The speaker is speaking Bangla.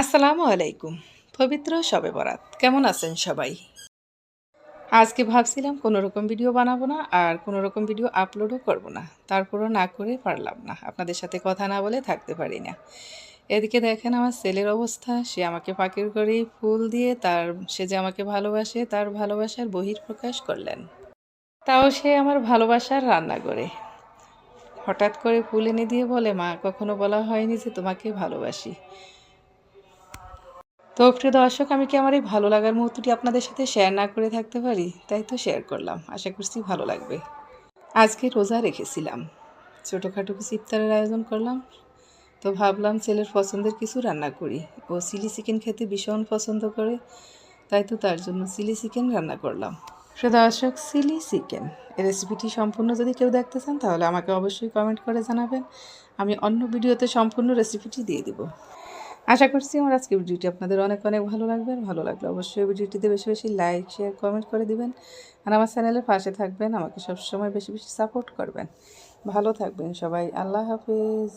আসসালামু আলাইকুম। পবিত্র শবে বরাত। কেমন আছেন সবাই? আজকে ভাবছিলাম কোনো রকম ভিডিও বানাবো না আর কোনো রকম ভিডিও আপলোডও করব না। তারপরও না করে পারলাম না। আপনাদের সাথে কথা না বলে থাকতে পারি না। এদিকে দেখেন আমার ছেলের অবস্থা। সে আমাকে ফাঁকির করে ফুল দিয়ে সে যে আমাকে ভালোবাসে তার ভালোবাসার বহিঃপ্রকাশ করলেন। তাও সে আমার ভালোবাসার রান্না করে। হঠাৎ করে ফুল এনে দিয়ে বলে, মা কখনো বলা হয়নি যে তোমাকে ভালোবাসি। তো প্রিয় দর্শক, আমি কি আমার এই ভালো লাগার মুহূর্তটি আপনাদের সাথে শেয়ার না করে থাকতে পারি? তাই তো শেয়ার করলাম। আশা করছি ভালো লাগবে। আজকে রোজা রেখেছিলাম। ছোটোখাটো কিছু ইফতারের আয়োজন করলাম। তো ভাবলাম ছেলের পছন্দের কিছু রান্না করি। ও চিলি চিকেন খেতে ভীষণ পছন্দ করে। তাই তো তার জন্য চিলি চিকেন রান্না করলাম। প্রিয় দর্শক, চিলি চিকেন এই রেসিপিটি সম্পূর্ণ যদি কেউ দেখতে চান তাহলে আমাকে অবশ্যই কমেন্ট করে জানাবেন। আমি অন্য ভিডিওতে সম্পূর্ণ রেসিপিটি দিয়ে দেবো। আশা করছি আমার আজকের ভিডিওটি আপনাদের অনেক অনেক ভালো লাগবে। আর ভালো লাগলে অবশ্যই ভিডিওটিতে বেশি বেশি লাইক, শেয়ার, কমেন্ট করে দিবেন। আর আমার চ্যানেলের পাশে থাকবেন, আমাকে সবসময় বেশি বেশি সাপোর্ট করবেন। ভালো থাকবেন সবাই। আল্লাহ হাফেজ।